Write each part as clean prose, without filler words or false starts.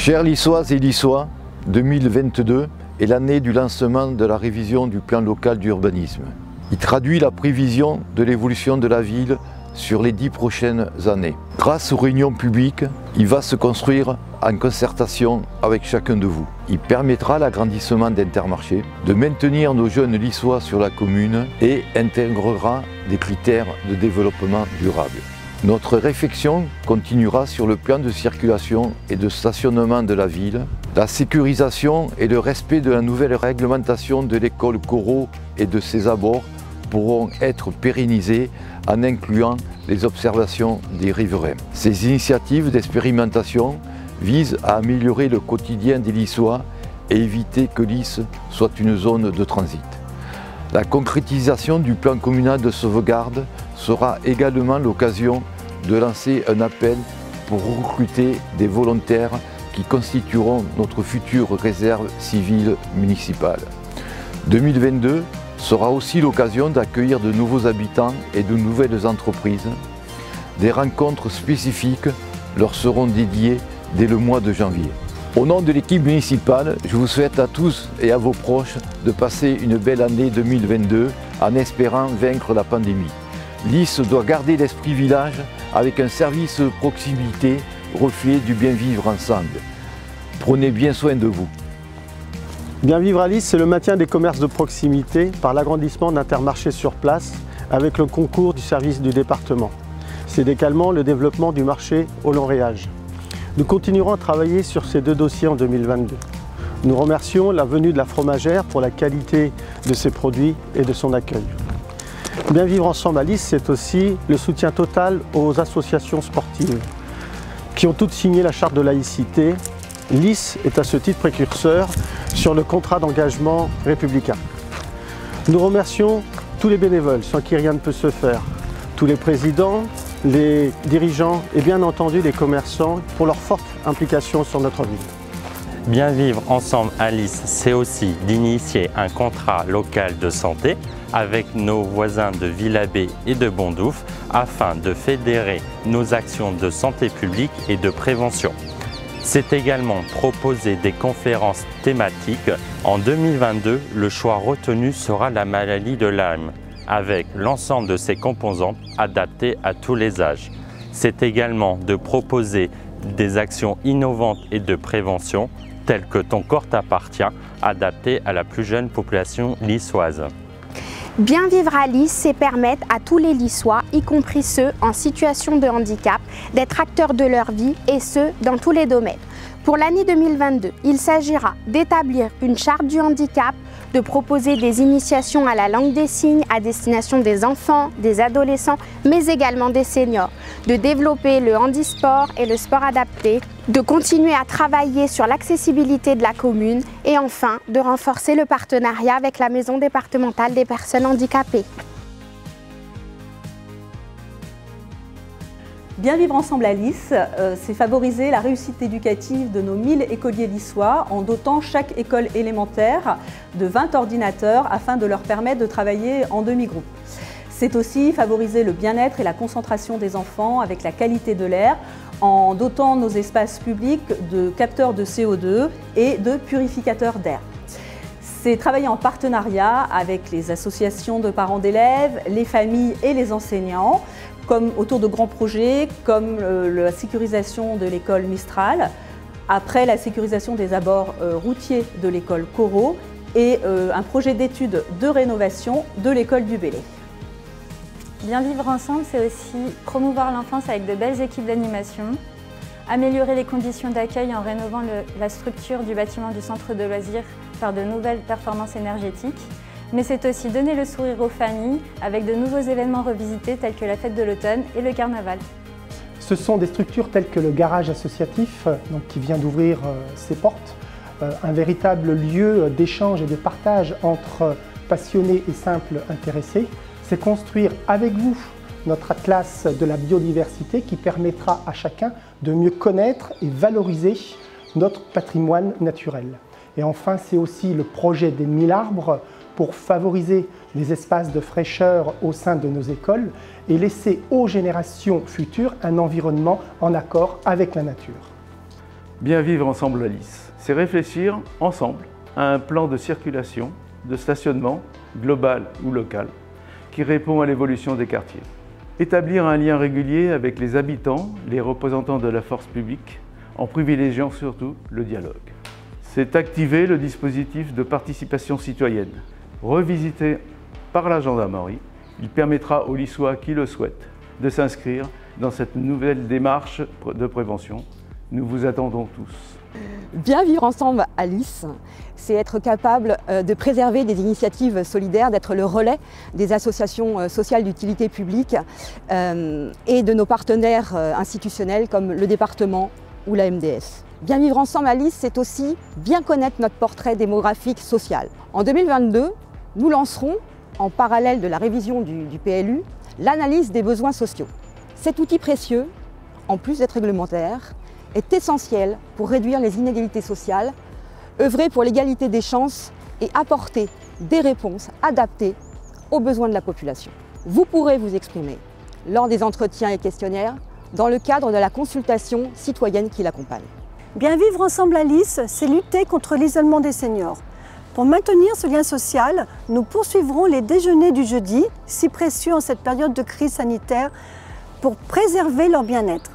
Chers Lissoises et Lissois, 2022 est l'année du lancement de la révision du plan local d'urbanisme. Il traduit la prévision de l'évolution de la ville sur les 10 prochaines années. Grâce aux réunions publiques, il va se construire en concertation avec chacun de vous. Il permettra l'agrandissement d'Intermarché, de maintenir nos jeunes Lissois sur la commune et intégrera des critères de développement durable. Notre réflexion continuera sur le plan de circulation et de stationnement de la ville, la sécurisation et le respect de la nouvelle réglementation de l'école Corot et de ses abords pourront être pérennisés en incluant les observations des riverains. Ces initiatives d'expérimentation visent à améliorer le quotidien des Lissois et éviter que Lisse soit une zone de transit. La concrétisation du plan communal de sauvegarde sera également l'occasion de lancer un appel pour recruter des volontaires qui constitueront notre future réserve civile municipale. 2022 sera aussi l'occasion d'accueillir de nouveaux habitants et de nouvelles entreprises. Des rencontres spécifiques leur seront dédiées dès le mois de janvier. Au nom de l'équipe municipale, je vous souhaite à tous et à vos proches de passer une belle année 2022 en espérant vaincre la pandémie. Lisse doit garder l'esprit village avec un service proximité, reflet du bien vivre ensemble. Prenez bien soin de vous. Bien vivre à Lisse, c'est le maintien des commerces de proximité par l'agrandissement d'Intermarché sur place avec le concours du service du département. C'est également le développement du marché au long réage. Nous continuerons à travailler sur ces deux dossiers en 2022. Nous remercions la venue de la fromagère pour la qualité de ses produits et de son accueil. Bien vivre ensemble à Lisse, c'est aussi le soutien total aux associations sportives qui ont toutes signé la charte de laïcité. Lisse est à ce titre précurseur sur le contrat d'engagement républicain. Nous remercions tous les bénévoles sans qui rien ne peut se faire, tous les présidents, les dirigeants et bien entendu les commerçants pour leur forte implication sur notre ville. Bien vivre ensemble à Lisse, c'est aussi d'initier un contrat local de santé avec nos voisins de Villabé et de Bondoufle afin de fédérer nos actions de santé publique et de prévention. C'est également proposer des conférences thématiques. En 2022, le choix retenu sera la maladie de Lyme, avec l'ensemble de ses composantes adaptées à tous les âges. C'est également de proposer des actions innovantes et de prévention, telles que Ton corps t'appartient, adaptées à la plus jeune population lissoise. Bien vivre à Lisse, c'est permettre à tous les Lissois, y compris ceux en situation de handicap, d'être acteurs de leur vie et ce, dans tous les domaines. Pour l'année 2022, il s'agira d'établir une charte du handicap, de proposer des initiations à la langue des signes à destination des enfants, des adolescents, mais également des seniors, de développer le handisport et le sport adapté, de continuer à travailler sur l'accessibilité de la commune et enfin de renforcer le partenariat avec la Maison départementale des personnes handicapées. Bien vivre ensemble à Lisse, c'est favoriser la réussite éducative de nos 1000 écoliers lissois en dotant chaque école élémentaire de 20 ordinateurs afin de leur permettre de travailler en demi-groupe. C'est aussi favoriser le bien-être et la concentration des enfants avec la qualité de l'air en dotant nos espaces publics de capteurs de CO2 et de purificateurs d'air. C'est travailler en partenariat avec les associations de parents d'élèves, les familles et les enseignants, comme autour de grands projets comme la sécurisation de l'école Mistral, après la sécurisation des abords routiers de l'école Corot et un projet d'étude de rénovation de l'école du Bellay. Bien vivre ensemble, c'est aussi promouvoir l'enfance avec de belles équipes d'animation, améliorer les conditions d'accueil en rénovant la structure du bâtiment du centre de loisirs par de nouvelles performances énergétiques, mais c'est aussi donner le sourire aux familles avec de nouveaux événements revisités tels que la fête de l'automne et le carnaval. Ce sont des structures telles que le garage associatif qui vient d'ouvrir ses portes, un véritable lieu d'échange et de partage entre passionnés et simples intéressés. C'est construire avec vous notre atlas de la biodiversité qui permettra à chacun de mieux connaître et valoriser notre patrimoine naturel. Et enfin, c'est aussi le projet des 1000 arbres pour favoriser les espaces de fraîcheur au sein de nos écoles et laisser aux générations futures un environnement en accord avec la nature. Bien vivre ensemble à Lys, c'est réfléchir ensemble à un plan de circulation, de stationnement, global ou local, qui répond à l'évolution des quartiers. Établir un lien régulier avec les habitants, les représentants de la force publique, en privilégiant surtout le dialogue. C'est activer le dispositif de participation citoyenne, revisité par la gendarmerie. Il permettra aux Lyssois qui le souhaitent de s'inscrire dans cette nouvelle démarche de prévention. Nous vous attendons tous. Bien vivre ensemble à Lys, c'est être capable de préserver des initiatives solidaires, d'être le relais des associations sociales d'utilité publique et de nos partenaires institutionnels comme le département ou la MDS. Bien vivre ensemble à Lys, c'est aussi bien connaître notre portrait démographique social. En 2022, nous lancerons, en parallèle de la révision du PLU, l'analyse des besoins sociaux. Cet outil précieux, en plus d'être réglementaire, est essentiel pour réduire les inégalités sociales, œuvrer pour l'égalité des chances et apporter des réponses adaptées aux besoins de la population. Vous pourrez vous exprimer lors des entretiens et questionnaires dans le cadre de la consultation citoyenne qui l'accompagne. Bien vivre ensemble à Lys, c'est lutter contre l'isolement des seniors. Pour maintenir ce lien social, nous poursuivrons les déjeuners du jeudi, si précieux en cette période de crise sanitaire, pour préserver leur bien-être.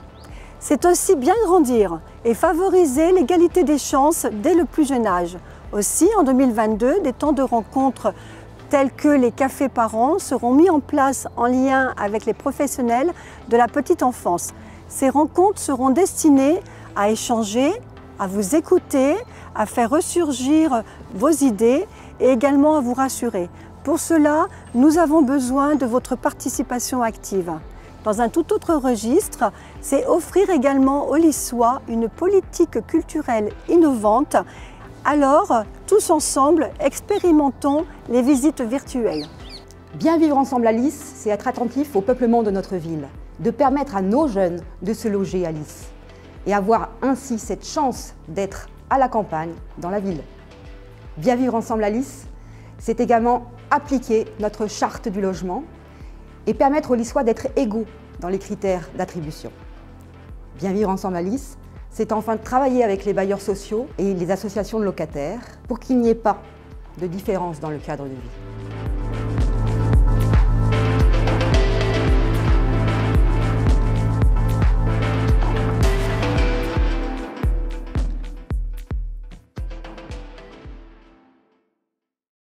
C'est aussi bien grandir et favoriser l'égalité des chances dès le plus jeune âge. Aussi, en 2022, des temps de rencontre tels que les cafés parents seront mis en place en lien avec les professionnels de la petite enfance. Ces rencontres seront destinées à échanger, à vous écouter, à faire ressurgir vos idées et également à vous rassurer. Pour cela, nous avons besoin de votre participation active. Dans un tout autre registre, c'est offrir également aux Lyssois une politique culturelle innovante. Alors, tous ensemble, expérimentons les visites virtuelles. Bien vivre ensemble à Lys, c'est être attentif au peuplement de notre ville, de permettre à nos jeunes de se loger à Lys et avoir ainsi cette chance d'être à la campagne, dans la ville. Bien vivre ensemble à Lys, c'est également appliquer notre charte du logement et permettre aux Lyssois d'être égaux dans les critères d'attribution. Bien vivre ensemble à Lys, c'est enfin travailler avec les bailleurs sociaux et les associations de locataires pour qu'il n'y ait pas de différence dans le cadre de vie.